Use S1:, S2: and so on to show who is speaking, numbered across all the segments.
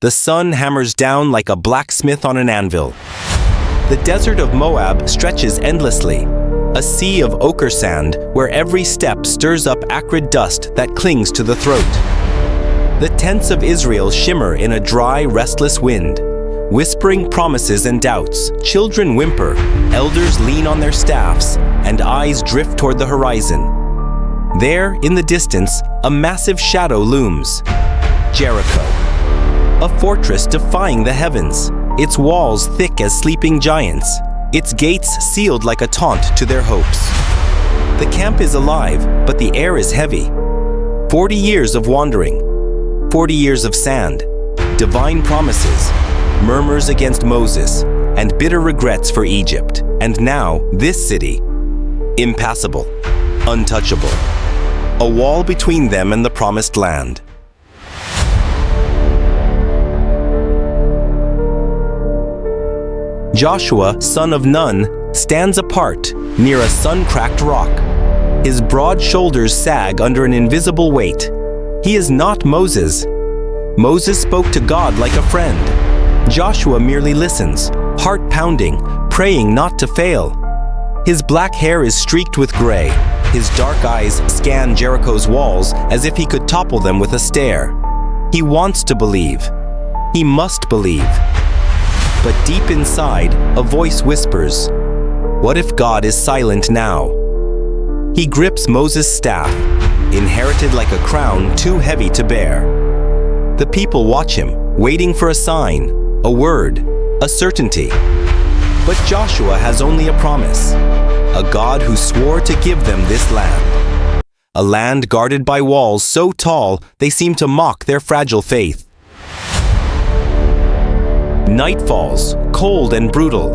S1: The sun hammers down like a blacksmith on an anvil. The desert of Moab stretches endlessly, a sea of ochre sand where every step stirs up acrid dust that clings to the throat. The tents of Israel shimmer in a dry, restless wind, whispering promises and doubts. Children whimper, elders lean on their staffs, and eyes drift toward the horizon. There, in the distance, a massive shadow looms. Jericho. A fortress defying the heavens, its walls thick as sleeping giants, its gates sealed like a taunt to their hopes. The camp is alive, but the air is heavy. 40 years of wandering, 40 years of sand, divine promises, murmurs against Moses, and bitter regrets for Egypt. And now, this city, impassable, untouchable, a wall between them and the promised land. Joshua, son of Nun, stands apart near a sun-cracked rock. His broad shoulders sag under an invisible weight. He is not Moses. Moses spoke to God like a friend. Joshua merely listens, heart pounding, praying not to fail. His black hair is streaked with gray. His dark eyes scan Jericho's walls as if he could topple them with a stare. He wants to believe. He must believe. But deep inside, a voice whispers, "What if God is silent now?" He grips Moses' staff, inherited like a crown too heavy to bear. The people watch him, waiting for a sign, a word, a certainty. But Joshua has only a promise, a God who swore to give them this land. A land guarded by walls so tall they seem to mock their fragile faith. Night falls, cold and brutal.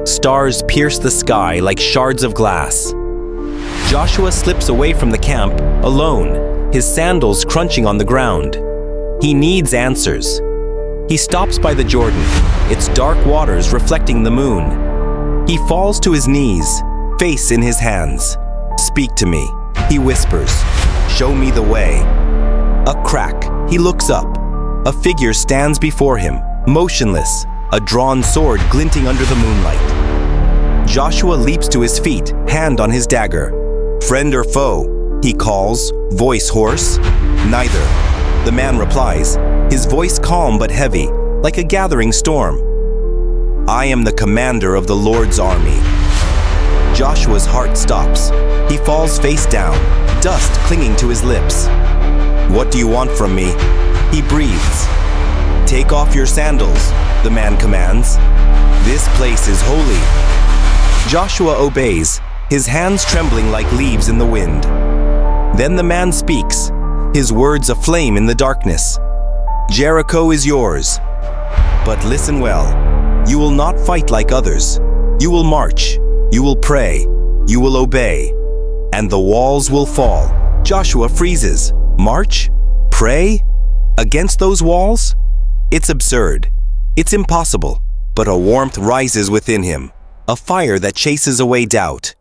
S1: Stars pierce the sky like shards of glass. Joshua slips away from the camp, alone, his sandals crunching on the ground. He needs answers. He stops by the Jordan, its dark waters reflecting the moon. He falls to his knees, face in his hands. "Speak to me," he whispers. "Show me the way." A crack, he looks up. A figure stands before him, motionless, a drawn sword glinting under the moonlight. Joshua leaps to his feet, hand on his dagger. "Friend or foe?" he calls, voice hoarse. "Neither," the man replies, his voice calm but heavy, like a gathering storm. "I am the commander of the Lord's army." Joshua's heart stops. He falls face down, dust clinging to his lips. "What do you want from me?" He breathes. "Take off your sandals," the man commands. "This place is holy." Joshua obeys, his hands trembling like leaves in the wind. Then the man speaks, his words aflame in the darkness. "Jericho is yours. But listen well, you will not fight like others. You will march, you will pray, you will obey, and the walls will fall." Joshua freezes. March? Pray? Against those walls? It's absurd. It's impossible. But a warmth rises within him, a fire that chases away doubt.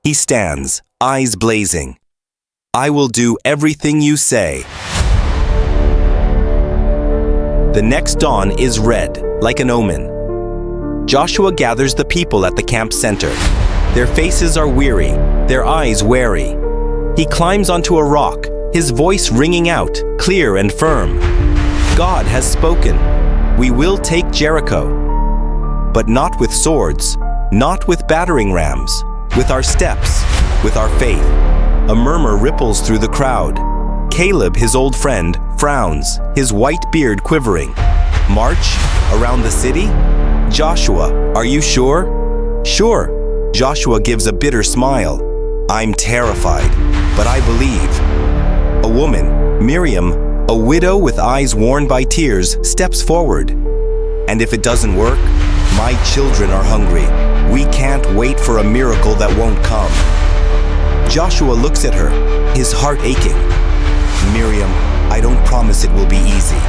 S1: He stands, eyes blazing. "I will do everything you say." The next dawn is red, like an omen. Joshua gathers the people at the camp center. Their faces are weary, their eyes wary. He climbs onto a rock, his voice ringing out, clear and firm. "God has spoken. We will take Jericho. But not with swords, not with battering rams, with our steps, with our faith." A murmur ripples through the crowd. Caleb, his old friend, frowns, his white beard quivering. "March? Around the city?" "Joshua, are you sure?" "Sure." Joshua gives a bitter smile. "I'm terrified, but I believe." A woman, Miriam, a widow with eyes worn by tears, steps forward. "And if it doesn't work, my children are hungry. We can't wait for a miracle that won't come." Joshua looks at her, his heart aching. "Miriam, I don't promise it will be easy,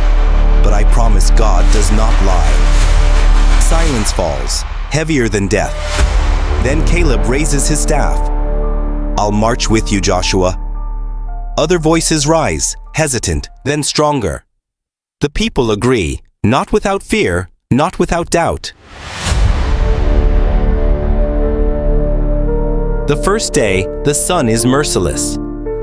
S1: but I promise God does not lie." Silence falls, heavier than death. Then Caleb raises his staff. "I'll march with you, Joshua." Other voices rise, hesitant, then stronger. The people agree, Not without fear, not without doubt. The first day, the sun is merciless.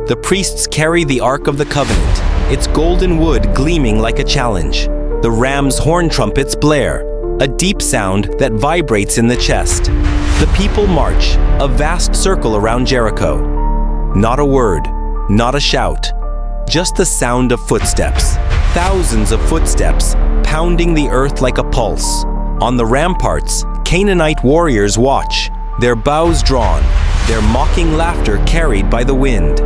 S1: The priests carry the Ark of the Covenant, its golden wood gleaming like a challenge. The ram's horn trumpets blare, a deep sound that vibrates in the chest. The people march, a vast circle around Jericho. Not a word, not a shout, just the sound of footsteps. Thousands of footsteps, pounding the earth like a pulse. On the ramparts, Canaanite warriors watch, their bows drawn, their mocking laughter carried by the wind.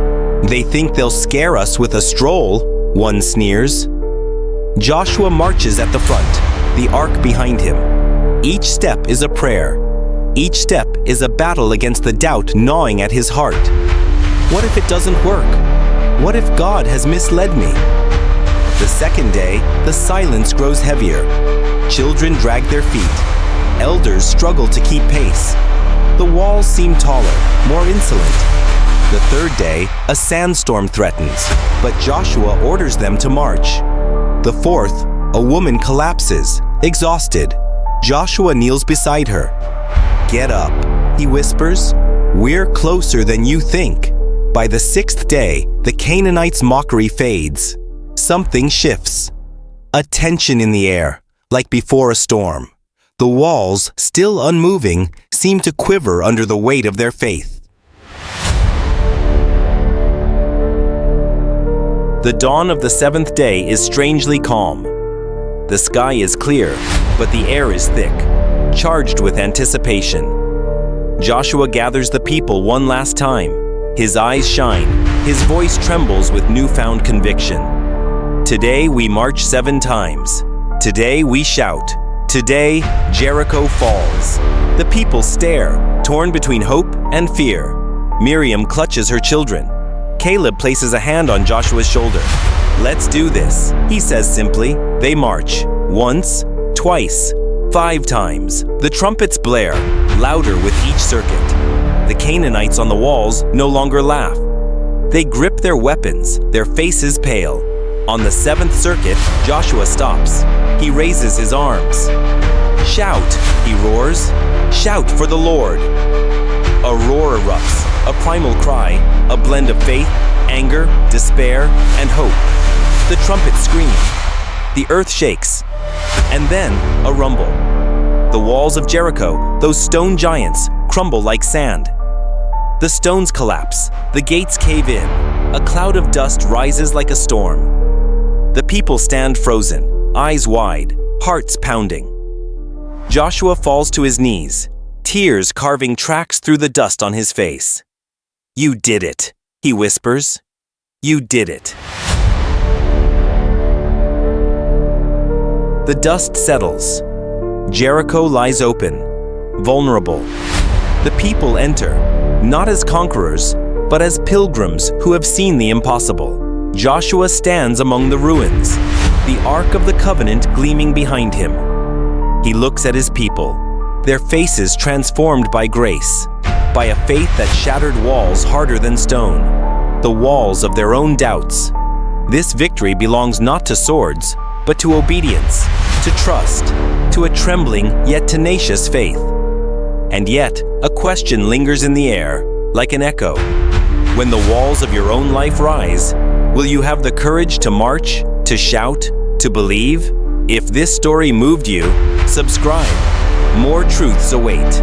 S1: They think they'll scare us with a stroll, one sneers. Joshua marches at the front, the ark behind him. Each step is a prayer. Each step is a battle against the doubt gnawing at his heart. What if it doesn't work? What if God has misled me? The second day, the silence grows heavier. Children drag their feet. Elders struggle to keep pace. The walls seem taller, more insolent. The third day, a sandstorm threatens, but Joshua orders them to march. The fourth, a woman collapses, exhausted. Joshua kneels beside her. "Get up," he whispers. "We're closer than you think." By the sixth day, the Canaanites' mockery fades. Something shifts. A tension in the air, like before a storm. The walls, still unmoving, seem to quiver under the weight of their faith. The dawn of the seventh day is strangely calm. The sky is clear, but the air is thick, charged with anticipation. Joshua gathers the people one last time. His eyes shine, his voice trembles with newfound conviction. Today we march 7 times. Today we shout. Today Jericho falls. The people stare, torn between hope and fear. Miriam clutches her children. Caleb places a hand on Joshua's shoulder. "Let's do this," he says simply. They march. Once, twice, 5 times. The trumpets blare, louder with each circuit. The Canaanites on the walls no longer laugh. They grip their weapons, their faces pale. On the 7th circuit, Joshua stops. He raises his arms. "Shout," he roars. "Shout for the Lord." A roar erupts, a primal cry, a blend of faith, anger, despair, and hope. The trumpets scream. The earth shakes. And then, a rumble. The walls of Jericho, those stone giants, crumble like sand. The stones collapse. The gates cave in. A cloud of dust rises like a storm. The people stand frozen, eyes wide, hearts pounding. Joshua falls to his knees, tears carving tracks through the dust on his face. "You did it," he whispers. "You did it." The dust settles. Jericho lies open, vulnerable. The people enter, not as conquerors, but as pilgrims who have seen the impossible. Joshua stands among the ruins, the Ark of the Covenant gleaming behind him. He looks at his people, their faces transformed by grace, by a faith that shattered walls harder than stone, the walls of their own doubts. This victory belongs not to swords, but to obedience, to trust, to a trembling yet tenacious faith. And yet, a question lingers in the air, like an echo. When the walls of your own life rise, will you have the courage to march, to shout, to believe? If this story moved you, subscribe. More truths await.